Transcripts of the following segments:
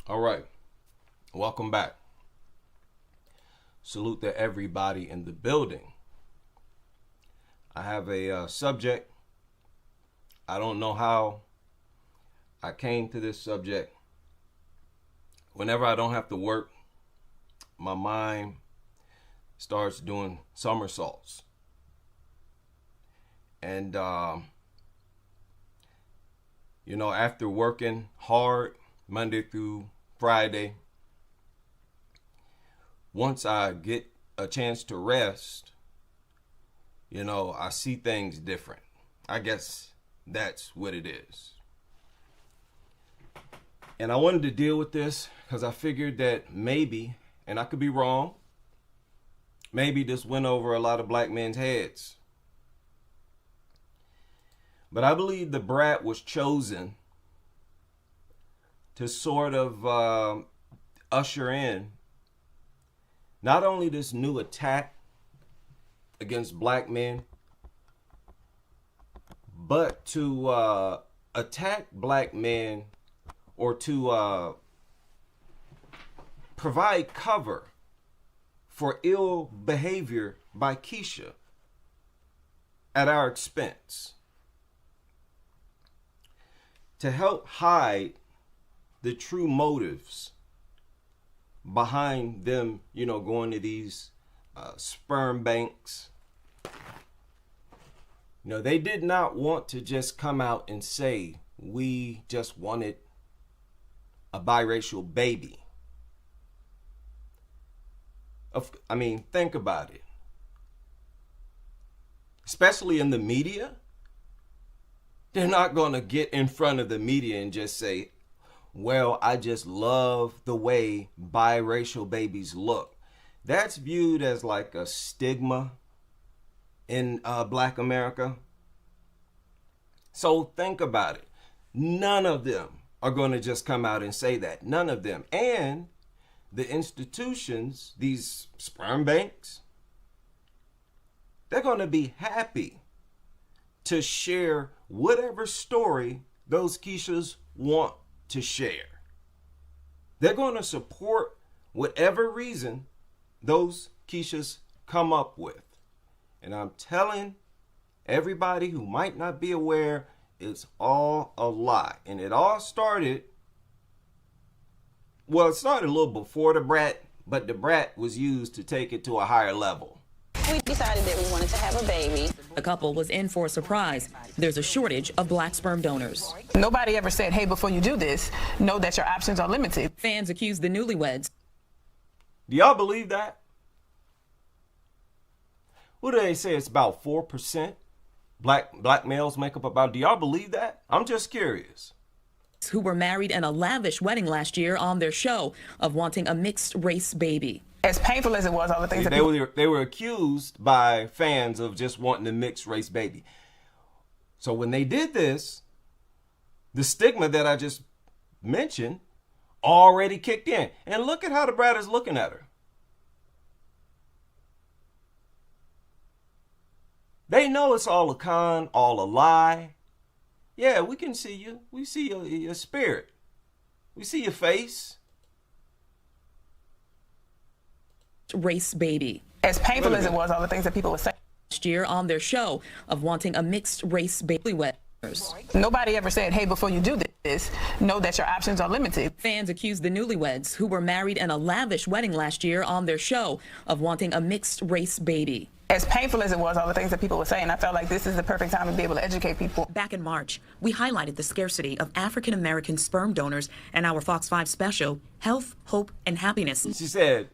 All right, welcome back. Salute to everybody in the building. I have a subject. I don't know how I came to this subject. Whenever I don't have to work, my mind starts doing somersaults. And, after working hard Monday through Friday, once I get a chance to rest, I see things different. I guess that's what it is. And I wanted to deal with this because I figured that maybe, and I could be wrong, maybe this went over a lot of black men's heads. But I believe the brat was chosen to sort of usher in not only this new attack against black men, but to attack black men or to provide cover for ill behavior by Keisha at our expense, to help hide the true motives behind them, going to these sperm banks. They did not want to just come out and say, we just wanted a biracial baby. Think about it. Especially in the media, they're not going to get in front of the media and just say, well, I just love the way biracial babies look. That's viewed as like a stigma in Black America. So think about it. None of them are going to just come out and say that. None of them. And the institutions, these sperm banks, they're going to be happy to share whatever story those Keishas want to share. They're going to support whatever reason those Keishas come up with. And I'm telling everybody who might not be aware, it's all a lie. And it all started, it started a little before the brat, but the brat was used to take it to a higher level. We decided that we wanted to have a baby. The couple was in for a surprise. There's a shortage of black sperm donors. Nobody ever said, hey, before you do this, know that your options are limited. Fans accuse the newlyweds. Do y'all believe that? What do they say? It's about 4%. Black males make up about. Do y'all believe that? I'm just curious. Who were married in a lavish wedding last year on their show of wanting a mixed race baby. As painful as it was, all the things they were accused by fans of just wanting a mixed race baby. So when they did this, the stigma that I just mentioned already kicked in. And look at how the brat is looking at her. They know it's all a con, all a lie. Yeah, we can see you. We see your spirit. We see your face. Race baby. As painful as it was, all the things that people were saying last year on their show of wanting a mixed race baby. Nobody ever said, hey, before you do this, know that your options are limited. Fans accused the newlyweds, who were married in a lavish wedding last year on their show, of wanting a mixed race baby. As painful as it was, all the things that people were saying, I felt like this is the perfect time to be able to educate people. Back in March, we highlighted the scarcity of African-American sperm donors in our Fox 5 special, Health, Hope, and Happiness. She said,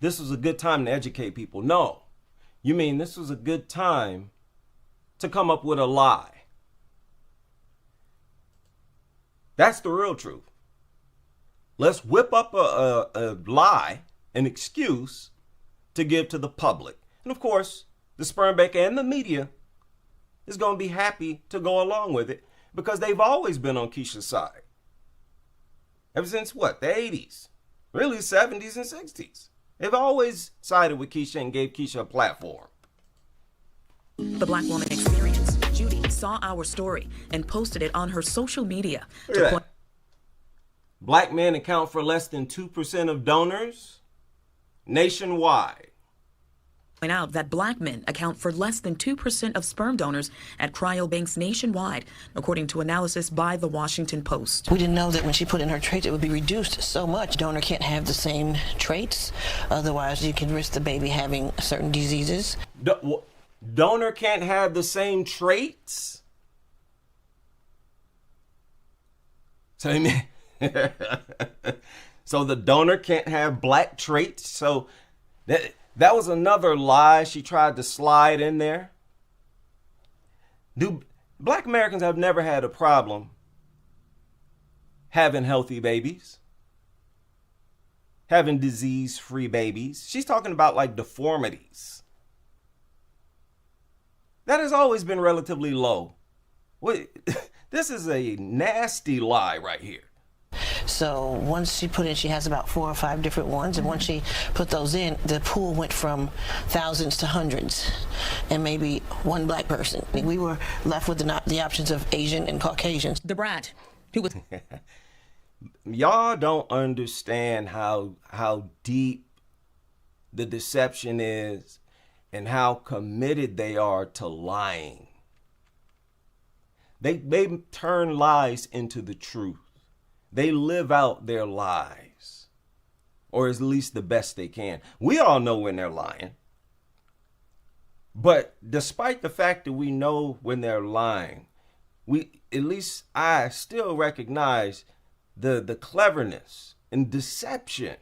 this was a good time to educate people. No, you mean this was a good time to come up with a lie. That's the real truth. Let's whip up a lie, an excuse to give to the public. And of course, the sperm bank and the media is going to be happy to go along with it because they've always been on Keisha's side. Ever since the 80s, really 70s and 60s. They've always sided with Keisha and gave Keisha a platform. The Black Woman Experience. Judy saw our story and posted it on her social media. Black men account for less than 2% of donors nationwide. Point out that black men account for less than 2% of sperm donors at cryobanks nationwide, according to analysis by the Washington Post. We didn't know that when she put in her traits, it would be reduced so much. Donor can't have the same traits. Otherwise, you can risk the baby having certain diseases. Donor can't have the same traits? So, so the donor can't have black traits? So that was another lie she tried to slide in there. Black Americans have never had a problem having healthy babies, having disease-free babies. She's talking about like deformities. That has always been relatively low. This is a nasty lie right here. So once she put in, she has about 4 or 5 different ones. And once she put those in, the pool went from thousands to hundreds and maybe one black person. We were left with the options of Asian and Caucasians. The brat, who was... Y'all don't understand how deep the deception is and how committed they are to lying. They turn lies into the truth. They live out their lies, or at least the best they can. We all know when they're lying. But despite the fact that we know when they're lying, I still recognize the cleverness and deception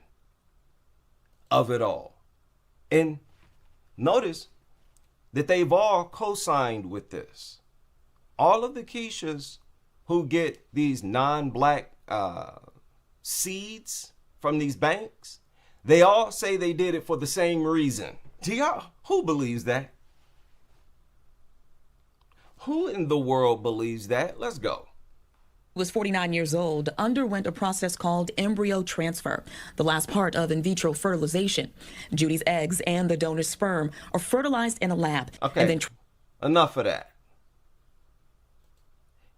of it all. And notice that they've all co-signed with this. All of the Keishas who get these non-black seeds from these banks, they all say they did it for the same reason. Who believes that? Who in the world believes that? Let's go. Was 49 years old, underwent a process called embryo transfer, the last part of in vitro fertilization. Judy's eggs and the donor's sperm are fertilized in a lab. Okay, and then enough of that.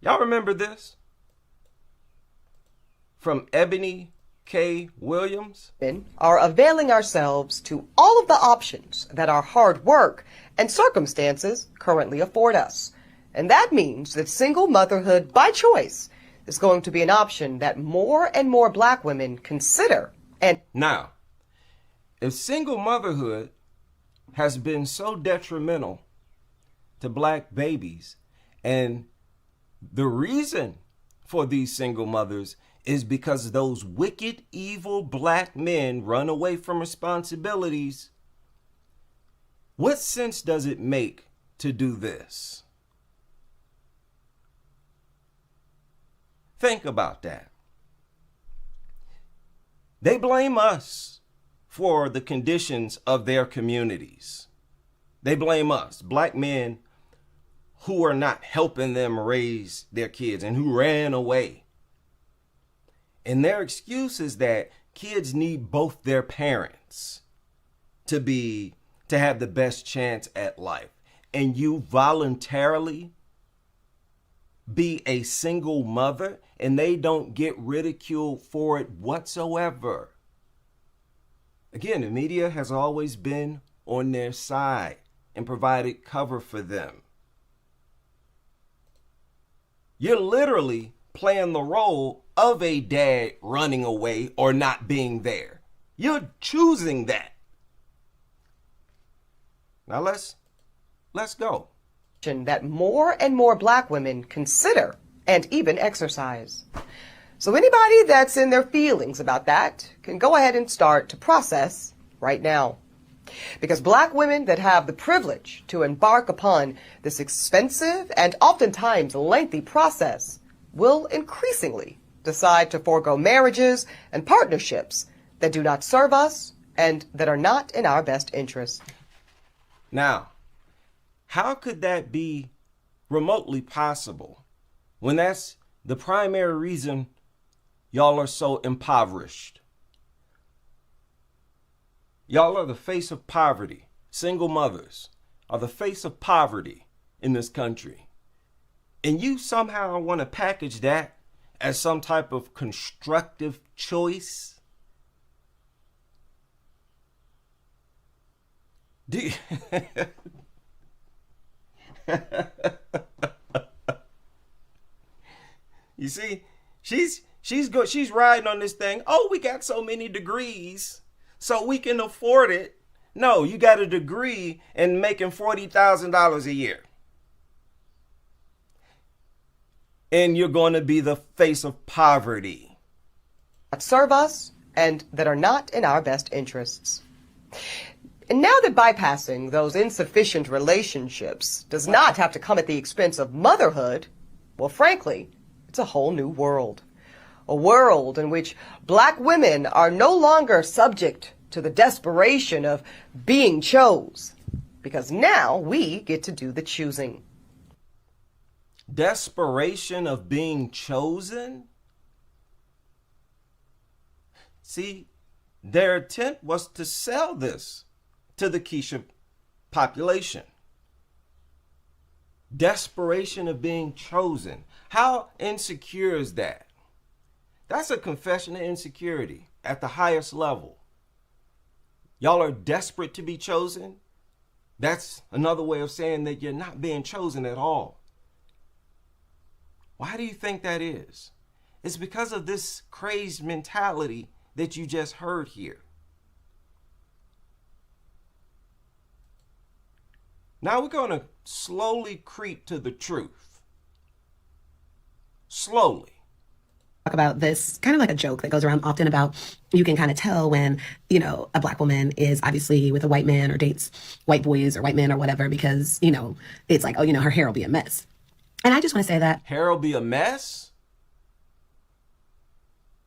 Y'all remember this? From Ebony K. Williams? Are availing ourselves to all of the options that our hard work and circumstances currently afford us. And that means that single motherhood by choice is going to be an option that more and more black women consider. And now, if single motherhood has been so detrimental to black babies, and the reason for these single mothers is because those wicked, evil black men run away from responsibilities, what sense does it make to do this? Think about that. They blame us for the conditions of their communities. They blame us, black men who are not helping them raise their kids and who ran away. And their excuse is that kids need both their parents to have the best chance at life. And you voluntarily be a single mother and they don't get ridiculed for it whatsoever. Again, the media has always been on their side and provided cover for them. You're literally playing the role of a dad running away or not being there. You're choosing that. Now let's go. That more and more black women consider and even exercise. So anybody that's in their feelings about that can go ahead and start to process right now. Because black women that have the privilege to embark upon this expensive and oftentimes lengthy process will increasingly decide to forego marriages and partnerships that do not serve us and that are not in our best interest. Now, how could that be remotely possible when that's the primary reason y'all are so impoverished? Y'all are the face of poverty. Single mothers are the face of poverty in this country. And you somehow want to package that as some type of constructive choice? Do you, you see, she's riding on this thing. Oh, we got so many degrees, so we can afford it. No, you got a degree and making $40,000 a year. And you're going to be the face of poverty. That serve us and that are not in our best interests. And now that bypassing those insufficient relationships does not have to come at the expense of motherhood, well, frankly, it's a whole new world. A world in which black women are no longer subject to the desperation of being chose, because now we get to do the choosing. Desperation of being chosen? See, their intent was to sell this to the Keisha population. Desperation of being chosen. How insecure is that? That's a confession of insecurity at the highest level. Y'all are desperate to be chosen? That's another way of saying that you're not being chosen at all. Why do you think that is? It's because of this crazed mentality that you just heard here. Now we're going to slowly creep to the truth. Slowly. Talk about this kind of like a joke that goes around often about you can kind of tell when, you know, a black woman is obviously with a white man or dates white boys or white men or whatever, because, you know, it's like, oh, you know, her hair will be a mess. And I just want to say that. Hair will be a mess?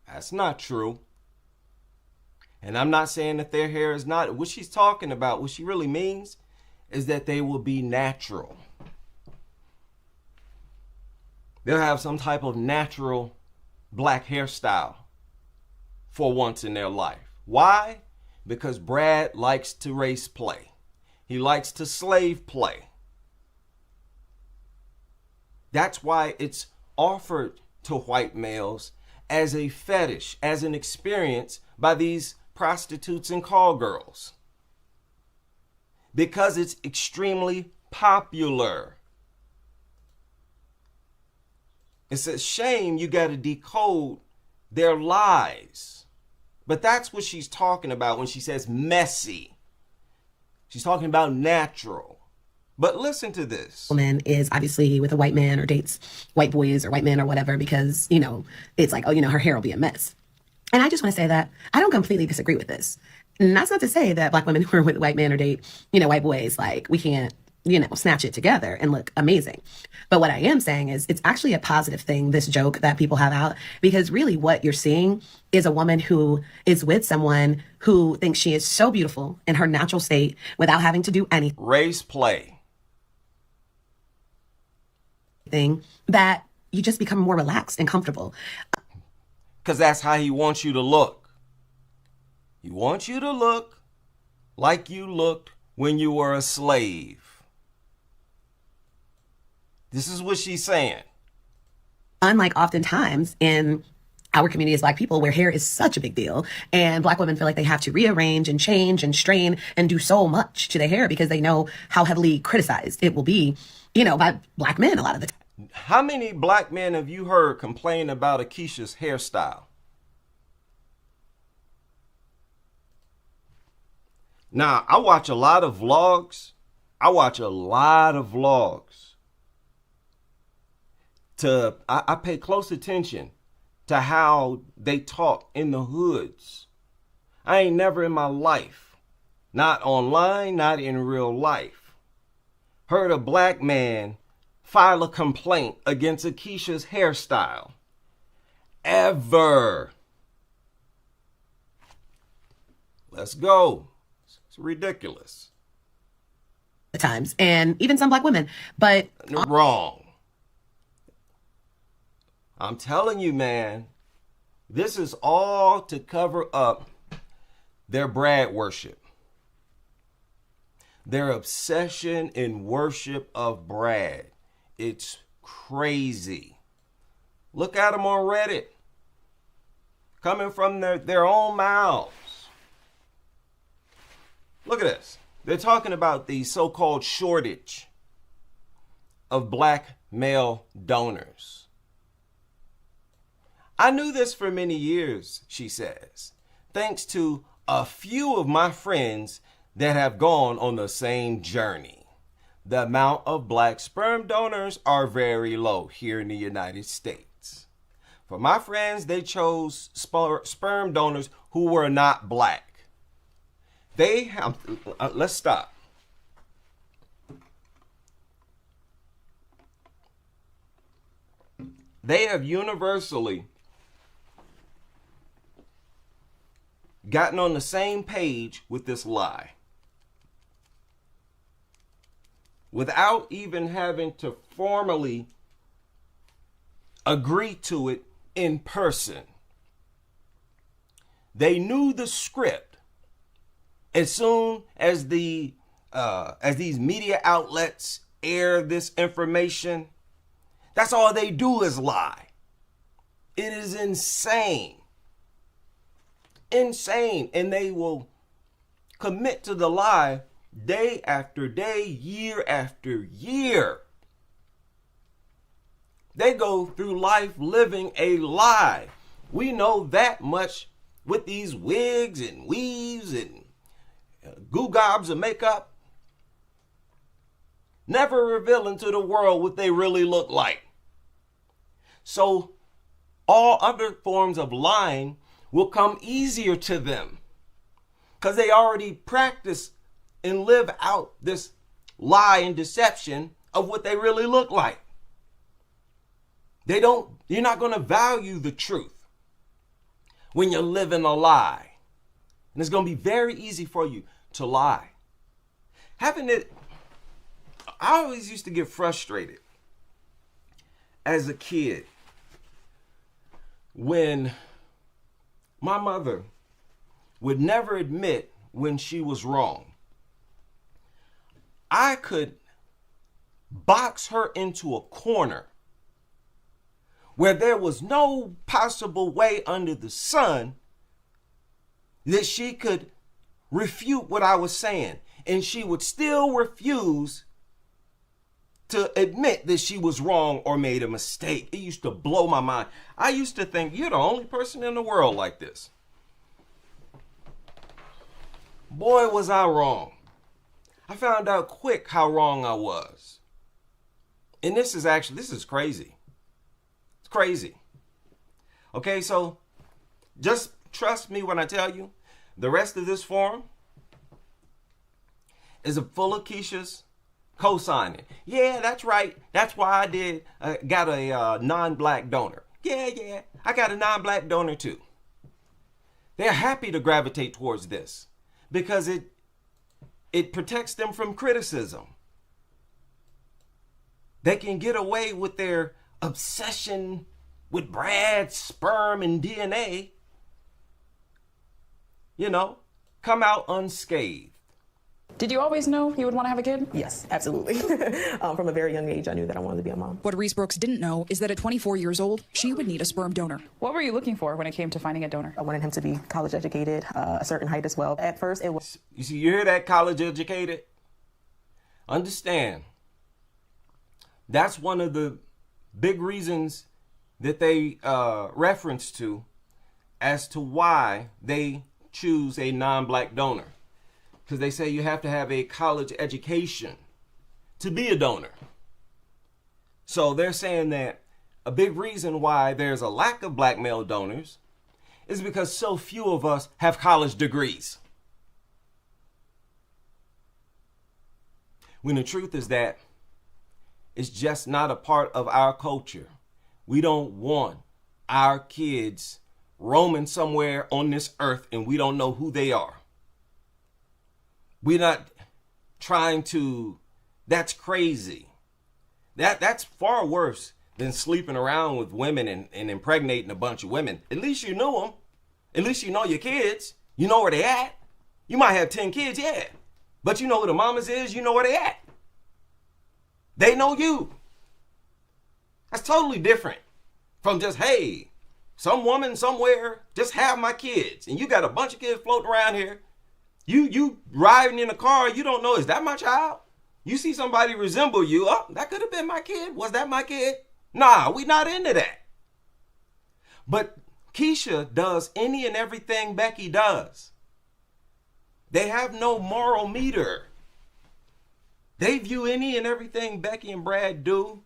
That's not true. And I'm not saying that their hair is not. What she's talking about, what she really means, is that they will be natural. They'll have some type of natural black hairstyle for once in their life. Why? Because Brad likes to race play. He likes to slave play. That's why it's offered to white males as a fetish, as an experience by these prostitutes and call girls. Because it's extremely popular. It's a shame you got to decode their lies. But that's what she's talking about when she says messy. She's talking about natural. But listen to this. Woman is obviously with a white man or dates white boys or white men or whatever, because, you know, it's like, oh, you know, her hair will be a mess. And I just want to say that I don't completely disagree with this. And that's not to say that black women who are with white men or date, you know, white boys, like we can't, you know, snatch it together and look amazing. But what I am saying is it's actually a positive thing, this joke that people have out, because really what you're seeing is a woman who is with someone who thinks she is so beautiful in her natural state without having to do anything. Race play. That you just become more relaxed and comfortable. Because that's how he wants you to look. He wants you to look like you looked when you were a slave. This is what she's saying. Unlike oftentimes in our community as black people, where hair is such a big deal, and black women feel like they have to rearrange and change and strain and do so much to their hair because they know how heavily criticized it will be, you know, by black men a lot of the time. How many black men have you heard complain about Akeisha's hairstyle? Now, I watch a lot of vlogs. I pay close attention to how they talk in the hoods. I ain't never in my life, not online, not in real life, heard a black man file a complaint against Akeisha's hairstyle. Ever. Let's go. It's ridiculous. At times, and even some black women, but wrong. I'm telling you, man, this is all to cover up their Brad worship. Their obsession and worship of Brad. It's crazy. Look at them on Reddit. Coming from their own mouths. Look at this. They're talking about the so-called shortage of black male donors. I knew this for many years, she says, thanks to a few of my friends that have gone on the same journey. The amount of black sperm donors are very low here in the United States. For my friends, they chose sperm donors who were not black. They have, let's stop. They have universally gotten on the same page with this lie without even having to formally agree to it in person. They knew the script as soon as these media outlets air this information. That's all they do is lie. It is insane. Insane. And they will commit to the lie day after day, year after year. They go through life living a lie. We know that much with these wigs and weaves and goo-gobs of makeup. Never revealing to the world what they really look like. So all other forms of lying will come easier to them because they already practice and live out this lie and deception of what they really look like. You're not going to value the truth when you're living a lie. And it's going to be very easy for you to lie. I always used to get frustrated as a kid when my mother would never admit when she was wrong. I could box her into a corner where there was no possible way under the sun that she could refute what I was saying. And she would still refuse to admit that she was wrong or made a mistake. It used to blow my mind. I used to think, you're the only person in the world like this. Boy, was I wrong. I found out quick how wrong I was. And this is crazy. It's crazy. Okay, so just trust me when I tell you, the rest of this forum is full of Keisha's co-signing. Yeah, that's right. That's why I got a non-black donor. Yeah, I got a non-black donor too. They're happy to gravitate towards this because it protects them from criticism. They can get away with their obsession with Brad's sperm and DNA, come out unscathed. Did you always know you would want to have a kid? Yes, absolutely. From a very young age, I knew that I wanted to be a mom. What Reese Brooks didn't know is that at 24 years old, she would need a sperm donor. What were you looking for when it came to finding a donor? I wanted him to be college educated, a certain height as well. At first, it was... You see, you hear that, college educated? Understand. That's one of the big reasons that they reference to as to why they choose a non-black donor. Because they say you have to have a college education to be a donor. So they're saying that a big reason why there's a lack of black male donors is because so few of us have college degrees. When the truth is that it's just not a part of our culture. We don't want our kids roaming somewhere on this earth and we don't know who they are. We're not trying to, that's crazy. That's far worse than sleeping around with women and impregnating a bunch of women. At least you knew them. At least you know your kids. You know where they at. You might have 10 kids, yeah. But you know who the mamas is, you know where they at. They know you. That's totally different from just, hey, some woman somewhere just have my kids, and you got a bunch of kids floating around here. You riding in a car, you don't know, is that my child? You see somebody resemble you, oh, that could have been my kid. Was that my kid? Nah, we not into that. But Keisha does any and everything Becky does. They have no moral meter. They view any and everything Becky and Brad do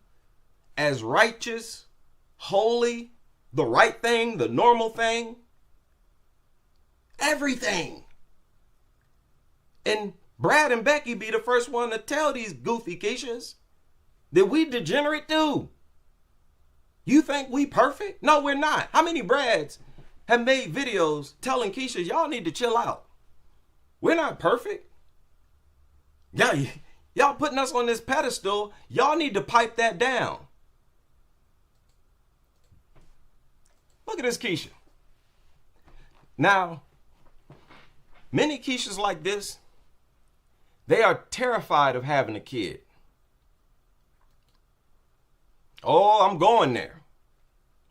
as righteous, holy, the right thing, the normal thing. Everything. And Brad and Becky be the first one to tell these goofy Keishas that we degenerate too. You think we perfect? No, we're not. How many Brads have made videos telling Keisha, y'all need to chill out? We're not perfect. Y'all putting us on this pedestal. Y'all need to pipe that down. Look at this Keisha. Now, many Keishas like this, they are terrified of having a kid. Oh, I'm going there.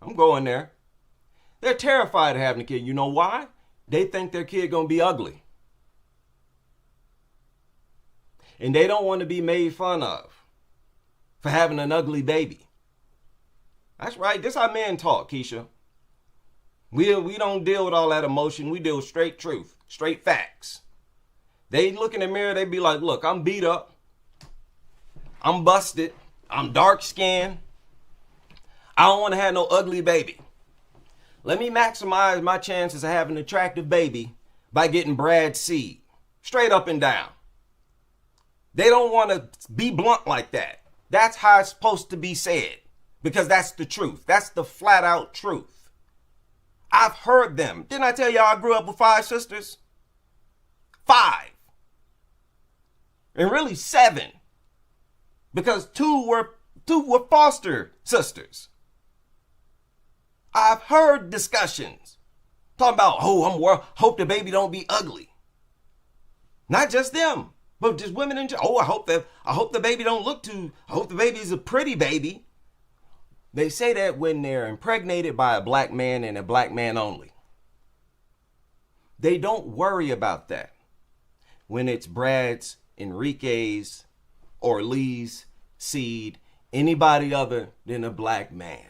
I'm going there. They're terrified of having a kid. You know why? They think their kid gonna be ugly. And they don't want to be made fun of for having an ugly baby. That's right. This is how men talk, Keisha. We don't deal with all that emotion. We deal with straight truth, straight facts. They look in the mirror, they be like, look, I'm beat up. I'm busted. I'm dark skinned. I don't want to have no ugly baby. Let me maximize my chances of having an attractive baby by getting Brad's seed. Straight up and down. They don't want to be blunt like that. That's how it's supposed to be said. Because that's the truth. That's the flat out truth. I've heard them. Didn't I tell y'all I grew up with 5 sisters? 5. And really 7. Because two were foster sisters. I've heard discussions talking about, hope the baby don't be ugly. Not just them, but just women in general. I hope the baby don't look too, I hope the baby's a pretty baby. They say that when they're impregnated by a black man and a black man only. They don't worry about that when it's Brad's, Enrique's, or Lee's seed, anybody other than a black man.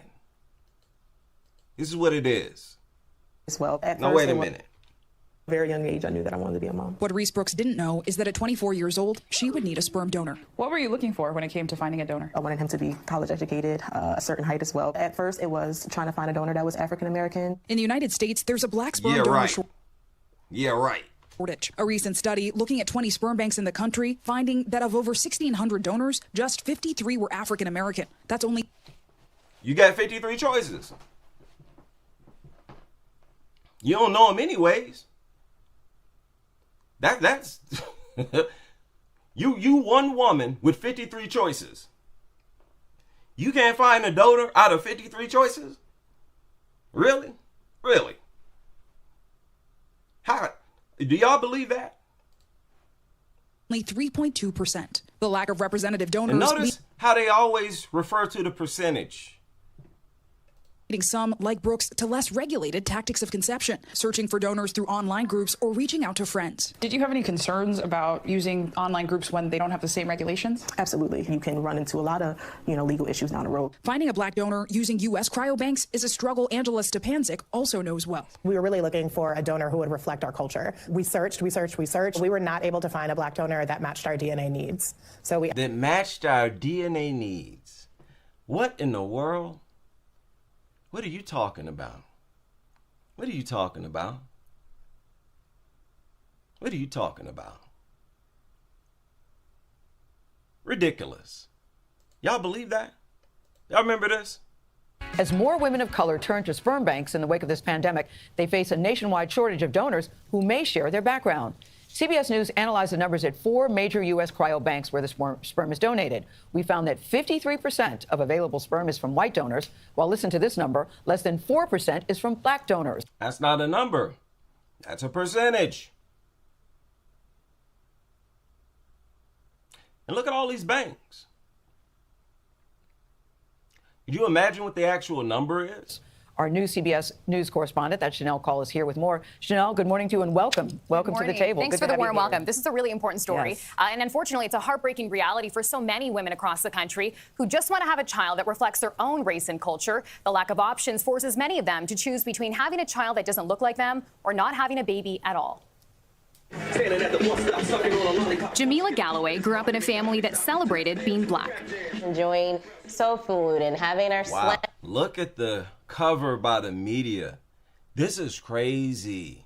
This is what it is. Well, now wait a minute. Very young age, I knew that I wanted to be a mom. What Reese Brooks didn't know is that at 24 years old, she would need a sperm donor. What were you looking for when it came to finding a donor? I wanted him to be college educated, a certain height as well. At first, it was trying to find a donor that was African American. In the United States, there's a black sperm donor shortage. A recent study looking at 20 sperm banks in the country, finding that of over 1,600 donors, just 53 were African American. That's only... You got 53 choices. You don't know them anyways. That's you one woman with 53 choices. You can't find a donor out of 53 choices? Really? Really? How do y'all believe that? Only 3.2%. The lack of representative donors. And notice how they always refer to the percentage. Leading some, like Brooks, to less regulated tactics of conception, searching for donors through online groups or reaching out to friends. Did you have any concerns about using online groups when they don't have the same regulations? Absolutely. You can run into a lot of, legal issues down the road. Finding a black donor using U.S. cryobanks is a struggle Angela Stepanczyk also knows well. We were really looking for a donor who would reflect our culture. We searched. We were not able to find a black donor that matched our DNA needs. That matched our DNA needs. What in the world? What are you talking about? What are you talking about? What are you talking about? Ridiculous. Y'all believe that? Y'all remember this? As more women of color turn to sperm banks in the wake of this pandemic, they face a nationwide shortage of donors who may share their background. CBS News analyzed the numbers at 4 major U.S. cryobanks where the sperm is donated. We found that 53% of available sperm is from white donors, while, listen to this number, less than 4% is from black donors. That's not a number. That's a percentage. And look at all these banks. Could you imagine what the actual number is? Our new CBS News correspondent, that's Chanel Call, is here with more. Chanel, good morning to you and welcome. Welcome to the table. Thanks Good for to the have you warm here. welcome. This is a really important story. Yes. And unfortunately, it's a heartbreaking reality for so many women across the country who just want to have a child that reflects their own race and culture. The lack of options forces many of them to choose between having a child that doesn't look like them or not having a baby at all. Jamila Galloway grew up in a family that celebrated being black. Enjoying soul food and having our Wow. Look at the cover by the media. This is crazy.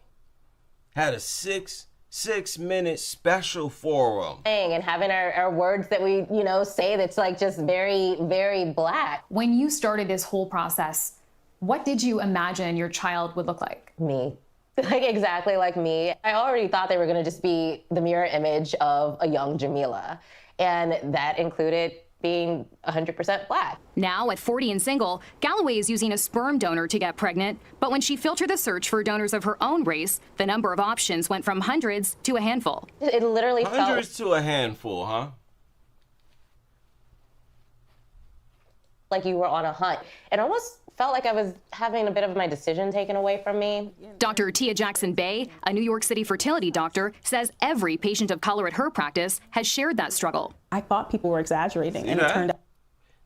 Had a six-minute special forum. and having our words that we, say that's like just very, very black. When you started this whole process, what did you imagine your child would look like? Me. Like exactly like me. I already thought they were going to just be the mirror image of a young Jamila. And that included being 100% black. Now, at 40 and single, Galloway is using a sperm donor to get pregnant. But when she filtered the search for donors of her own race, the number of options went from hundreds to a handful. It literally Hundreds to a handful, huh? like you were on a hunt. It almost felt like I was having a bit of my decision taken away from me. Dr. Tia Jackson Bay, a New York City fertility doctor, says every patient of color at her practice has shared that struggle. I thought people were exaggerating, and it turned out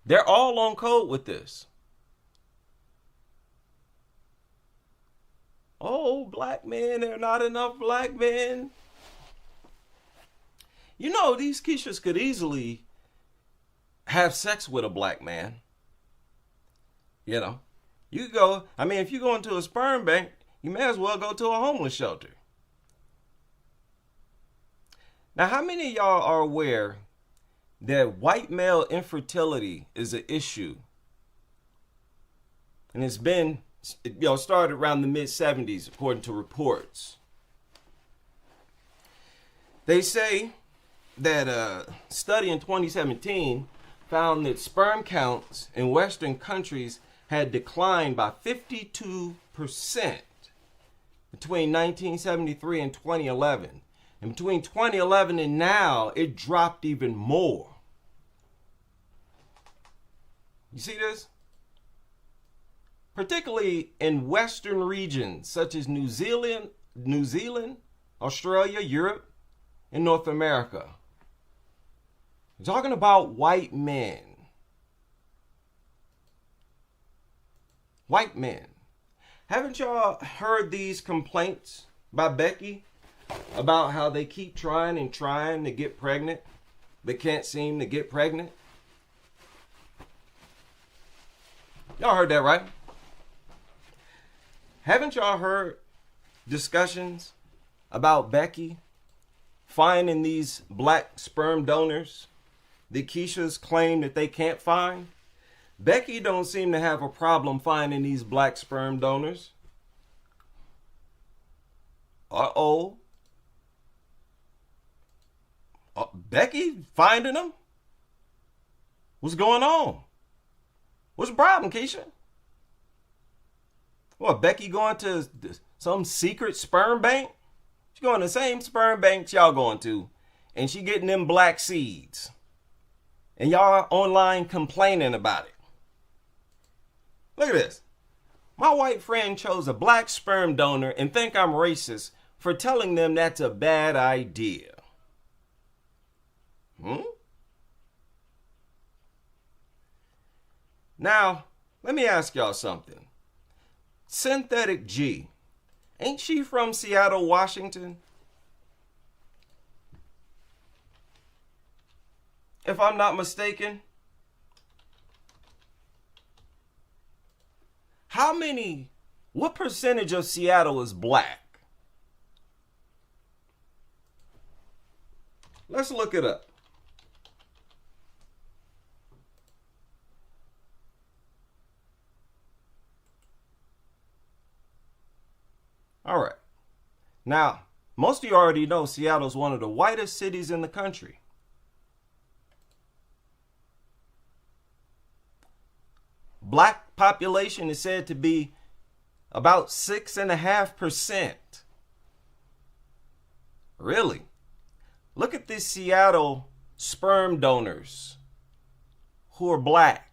They're all on code with this. Oh, black men, there are not enough black men. You know, these Keishas could easily have sex with a black man. You know, you could go, if you go into a sperm bank, you may as well go to a homeless shelter. Now, how many of y'all are aware that white male infertility is an issue? And it's been, started around the mid-70s, according to reports. They say that a study in 2017 found that sperm counts in Western countries had declined by 52% between 1973 and 2011. And between 2011 and now, it dropped even more. You see this? Particularly in Western regions such as New Zealand, Australia, Europe, and North America. We're talking about white men. White men. Haven't y'all heard these complaints by Becky about how they keep trying to get pregnant, but can't seem to get pregnant? Y'all heard that, right? Haven't y'all heard discussions about Becky finding these black sperm donors that Keisha's claim that they can't find? Becky don't seem to have a problem finding these black sperm donors. Uh-oh. Becky finding them? What's going on? What's the problem, Keisha? What, Becky going to some secret sperm bank? She going to the same sperm banks y'all going to, and she getting them black seeds. And y'all online complaining about it. Look at this. My white friend chose a black sperm donor and think I'm racist for telling them that's a bad idea. Now, let me ask y'all something. Synthetic G, ain't she from Seattle, Washington? If I'm not mistaken. What percentage of Seattle is black? Let's look it up. All right. Now, most of you already know Seattle's one of the whitest cities in the country. Black population is said to be about 6.5%. Really? Look at these Seattle sperm donors who are black.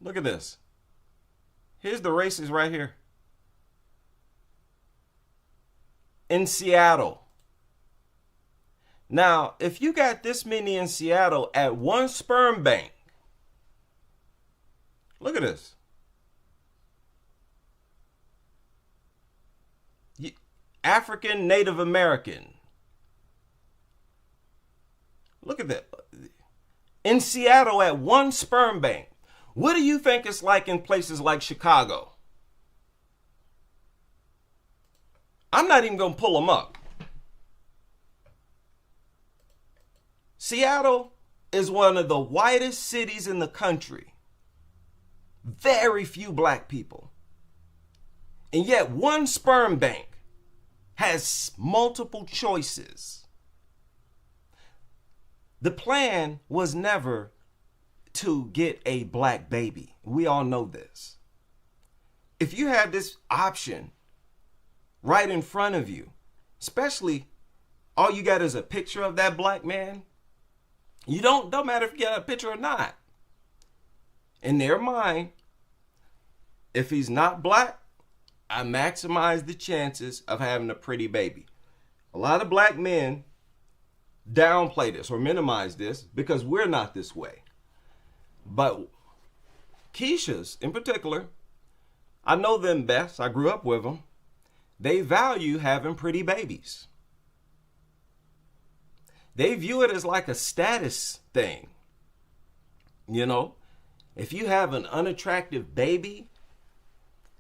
Look at this. Here's the races right here. In Seattle. Now, if you got this many in Seattle at one sperm bank, look at this. African, Native American. Look at that. In Seattle at one sperm bank. What do you think it's like in places like Chicago? I'm not even going to pull them up. Seattle is one of the whitest cities in the country. Very few black people. And yet one sperm bank has multiple choices. The plan was never to get a black baby. We all know this. If you have this option right in front of you, especially all you got is a picture of that black man, you don't matter if you got a picture or not. In their mind, if he's not black, I maximize the chances of having a pretty baby. A lot of black men downplay this or minimize this because we're not this way. But Keisha's in particular, I know them best. I grew up with them. They value having pretty babies. They view it as like a status thing. You know, if you have an unattractive baby,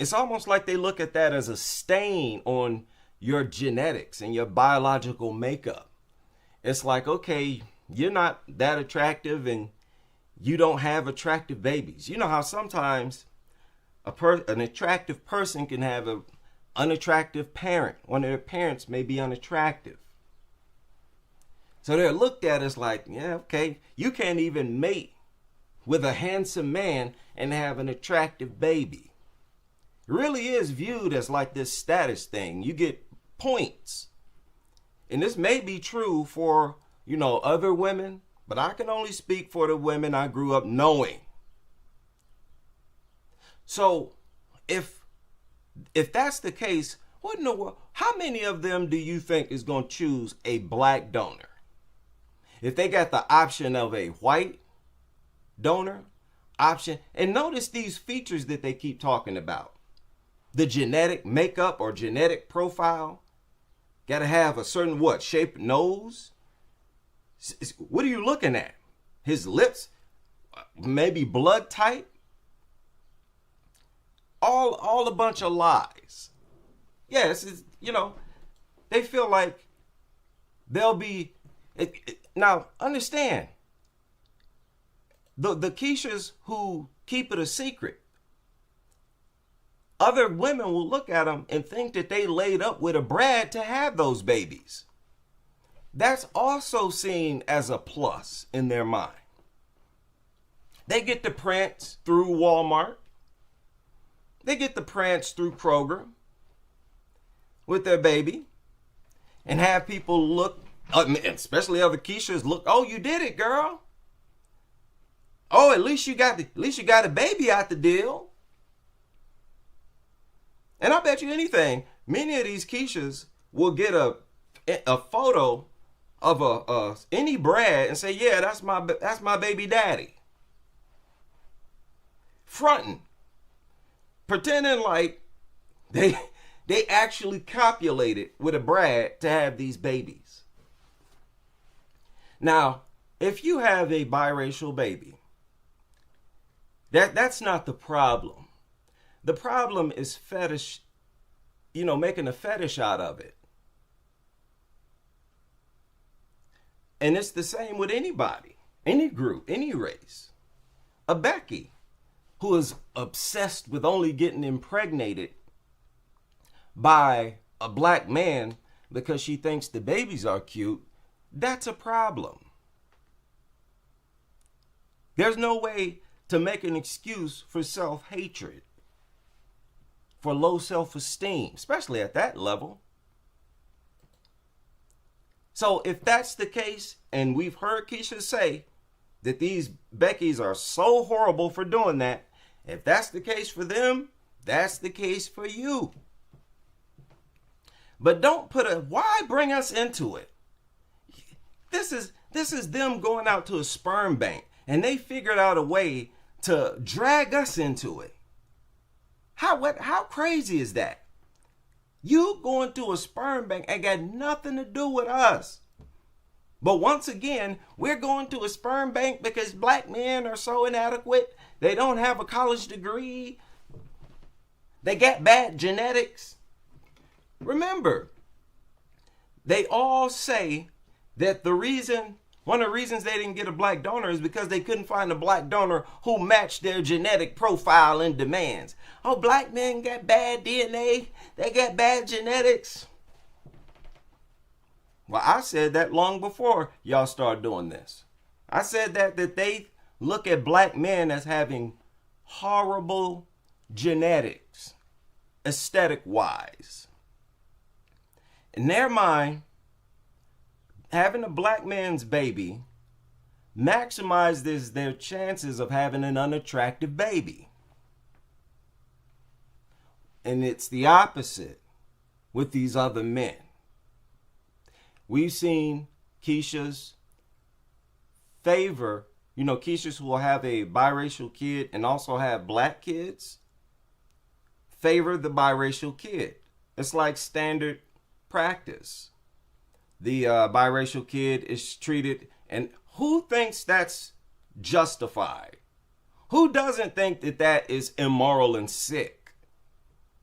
it's almost like they look at that as a stain on your genetics and your biological makeup. It's like, okay, you're not that attractive and you don't have attractive babies. You know how sometimes an attractive person can have an unattractive parent. One of their parents may be unattractive. So they're looked at as like, yeah, okay, you can't even mate with a handsome man and have an attractive baby. It really is viewed as like this status thing. You get points. And this may be true for, you know, other women, but I can only speak for the women I grew up knowing. So if that's the case, what in the world, how many of them do you think is going to choose a black donor? If they got the option of a white donor option, and notice these features that they keep talking about. The genetic makeup or genetic profile, got to have a certain shaped nose. What are you looking at? His lips, maybe blood type. All a bunch of lies. Yes, you know, they feel like they'll be. Now understand, the Keishas who keep it a secret, other women will look at them and think that they laid up with a Brad to have those babies. That's also seen as a plus in their mind. They get the prance through Walmart. They get the prance through Kroger with their baby and have people look, especially other Keishas, look, oh, you did it, girl. Oh, at least you got a baby out the deal. And I bet you anything, many of these Keishas will get a photo of any Brad and say, yeah, that's my baby daddy. Fronting, pretending like they actually copulated with a Brad to have these babies. Now, if you have a biracial baby, that's not the problem. The problem is fetish, making a fetish out of it. And it's the same with anybody, any group, any race. A Becky who is obsessed with only getting impregnated by a black man because she thinks the babies are cute, that's a problem. There's no way to make an excuse for self-hatred, for low self-esteem, especially at that level. So if that's the case, and we've heard Keisha say that these Beckys are so horrible for doing that, If that's the case for them, that's the case for you. But don't why bring us into it? This is them going out to a sperm bank, and they figured out a way to drag us into it. How crazy is that? You going to a sperm bank ain't got nothing to do with us. But once again, we're going to a sperm bank because black men are so inadequate. They don't have a college degree. They got bad genetics. Remember, they all say that one of the reasons they didn't get a black donor is because they couldn't find a black donor who matched their genetic profile and demands. Oh, black men got bad DNA. They got bad genetics. Well, I said that long before y'all started doing this. I said that they look at black men as having horrible genetics, aesthetic-wise. In their mind, having a black man's baby maximizes their chances of having an unattractive baby. And it's the opposite with these other men. We've seen Keisha's favor, Keisha's who will have a biracial kid and also have black kids, favor the biracial kid. It's like standard practice. The biracial kid is treated, and who thinks that's justified? Who doesn't think that that is immoral and sick?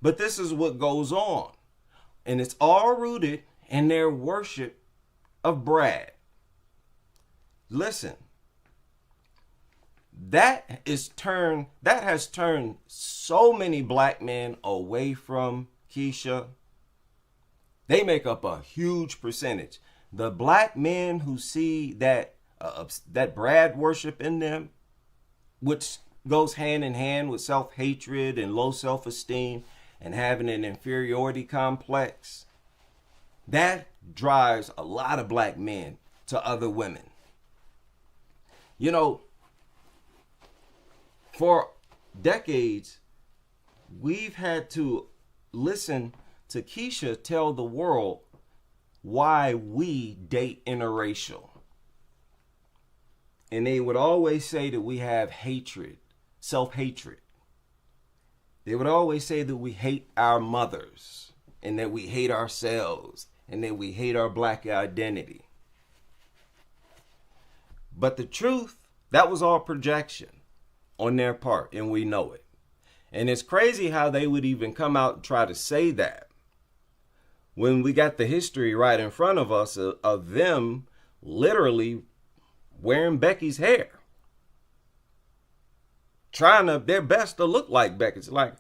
But this is what goes on. And it's all rooted in their worship of Brad. Listen, that has turned so many black men away from Keisha. They make up a huge percentage. The black men who see that Brad worship in them, which goes hand in hand with self-hatred and low self-esteem and having an inferiority complex, that drives a lot of black men to other women. For decades, we've had to listen to Keisha tell the world why we date interracial. And they would always say that we have hatred, self-hatred. They would always say that we hate our mothers and that we hate ourselves and that we hate our black identity. But the truth, that was all projection on their part, and we know it. And it's crazy how they would even come out and try to say that when we got the history right in front of us of them literally wearing Becky's hair, trying their best to look like Becky. It's like,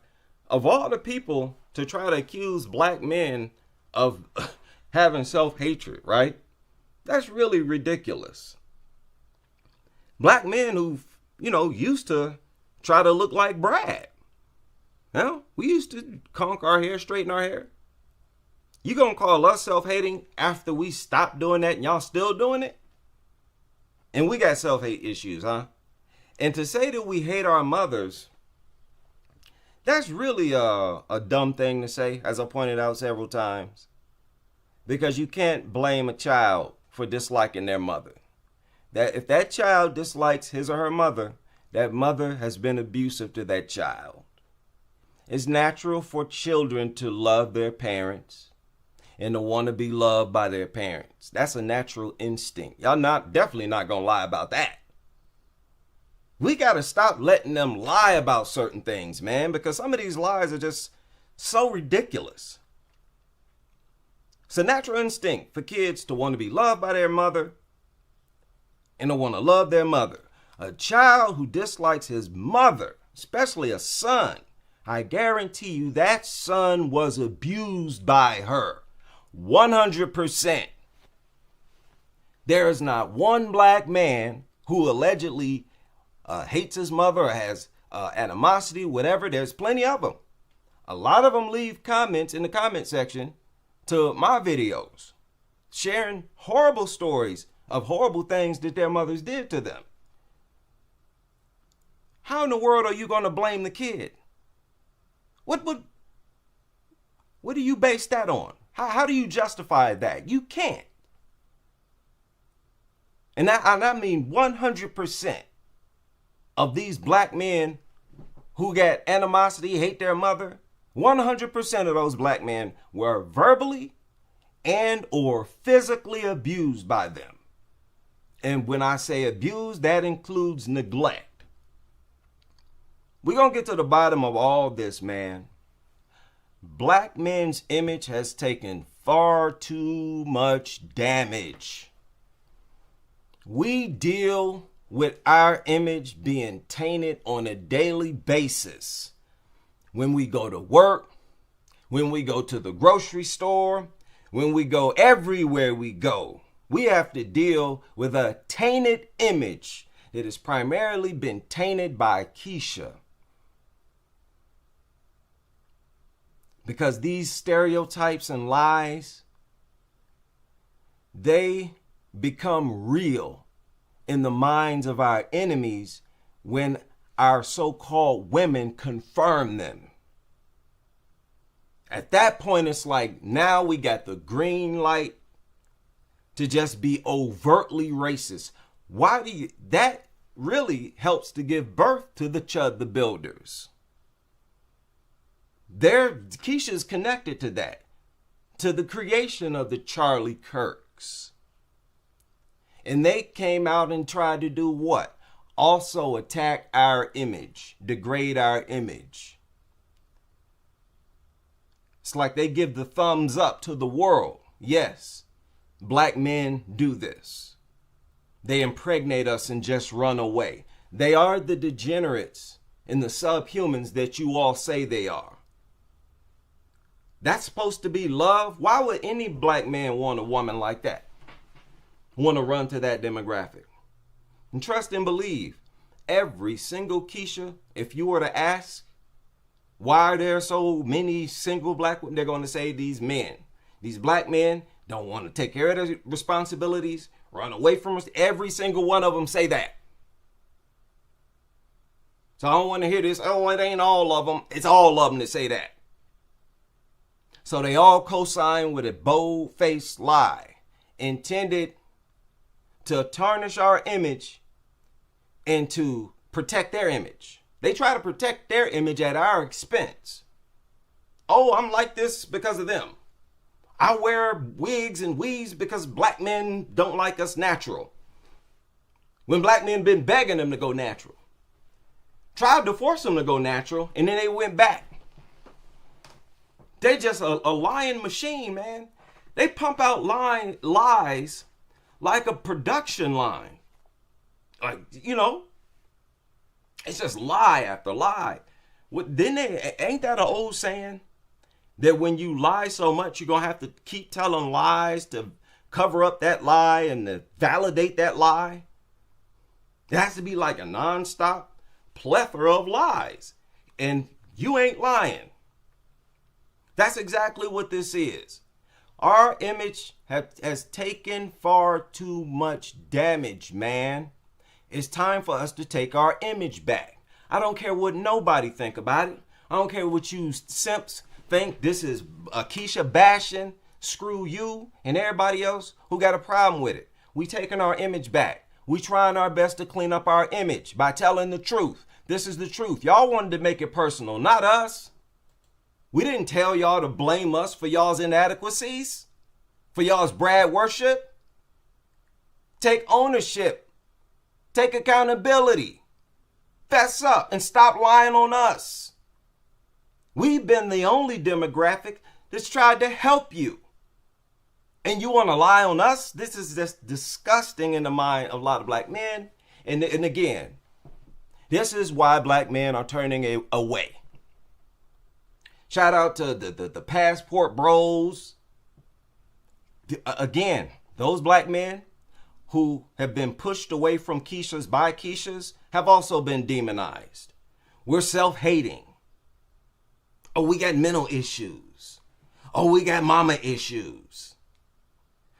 of all the people to try to accuse black men of having self-hatred, right? That's really ridiculous. Black men who, used to try to look like Brad. We used to conk our hair, straighten our hair. You gonna call us self-hating after we stopped doing that and y'all still doing it? And we got self-hate issues, huh? And to say that we hate our mothers, that's really a dumb thing to say, as I pointed out several times. Because you can't blame a child for disliking their mother. That if that child dislikes his or her mother, that mother has been abusive to that child. It's natural for children to love their parents and to want to be loved by their parents. That's a natural instinct. Y'all definitely not gonna lie about that. We gotta stop letting them lie about certain things, man, because some of these lies are just so ridiculous. It's a natural instinct for kids to want to be loved by their mother and to want to love their mother. A child who dislikes his mother, especially a son, I guarantee you that son was abused by her. 100%. There is not one black man who allegedly hates his mother or has animosity, whatever. There's plenty of them. A lot of them leave comments in the comment section to my videos, sharing horrible stories of horrible things that their mothers did to them. how in the world are you going to blame the kid? What do you base that on? How do you justify that? You can't. And I mean 100% of these black men who got animosity, hate their mother, 100% of those black men were verbally and or physically abused by them. And when I say abused, that includes neglect. We're going to get to the bottom of all this, man. Black men's image has taken far too much damage. We deal with our image being tainted on a daily basis. When we go to work, when we go to the grocery store, when we go everywhere we go, we have to deal with a tainted image that has primarily been tainted by Keisha. Because these stereotypes and lies, they become real in the minds of our enemies when our so-called women confirm them. At that point, it's like now we got the green light to just be overtly racist. That really helps to give birth to the Chud the Builders. Keisha's connected to that, to the creation of the Charlie Kirks. And they came out and tried to do what? Also attack our image, degrade our image. It's like they give the thumbs up to the world. Yes, black men do this. They impregnate us and just run away. They are the degenerates and the subhumans that you all say they are. That's supposed to be love? Why would any black man want a woman like that? Want to run to that demographic? And trust and believe, every single Keisha, if you were to ask, why are there so many single black women? They're going to say these men. These black men don't want to take care of their responsibilities, run away from us. Every single one of them say that. So I don't want to hear this, oh, it ain't all of them. It's all of them that say that. So they all co-sign with a bold-faced lie intended to tarnish our image and to protect their image. They try to protect their image at our expense. Oh, I'm like this because of them. I wear wigs and weaves because black men don't like us natural. When black men been begging them to go natural. Tried to force them to go natural, and then they went back. They just a lying machine, man. They pump out lies like a production line. Like, you know, it's just lie after lie. Ain't that an old saying? That when you lie so much, you're going to have to keep telling lies to cover up that lie and to validate that lie? It has to be like a nonstop plethora of lies. And you ain't lying. That's exactly what this is. Our image has taken far too much damage, man. It's time for us to take our image back. I don't care what nobody think about it. I don't care what you simps think. This is Keisha bashing. Screw you and everybody else who got a problem with it. We taking our image back. We trying our best to clean up our image by telling the truth. This is the truth. Y'all wanted to make it personal, not us. We didn't tell y'all to blame us for y'all's inadequacies, for y'all's Brad worship. Take ownership. Take accountability. Fess up and stop lying on us. We've been the only demographic that's tried to help you. And you want to lie on us? This is just disgusting in the mind of a lot of black men. And again, this is why black men are turning away. Shout out to the passport bros. Again, those black men who have been pushed away from Keishas by Keishas have also been demonized. We're self-hating. Oh, we got mental issues. Oh, we got mama issues.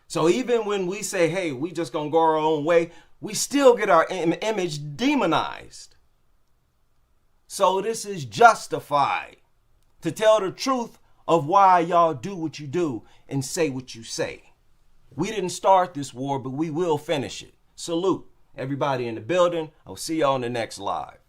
So even when we say, hey, we just gonna go our own way, we still get our image demonized. So this is justified to tell the truth of why y'all do what you do and say what you say. We didn't start this war, but we will finish it. Salute everybody in the building. I'll see y'all on the next live.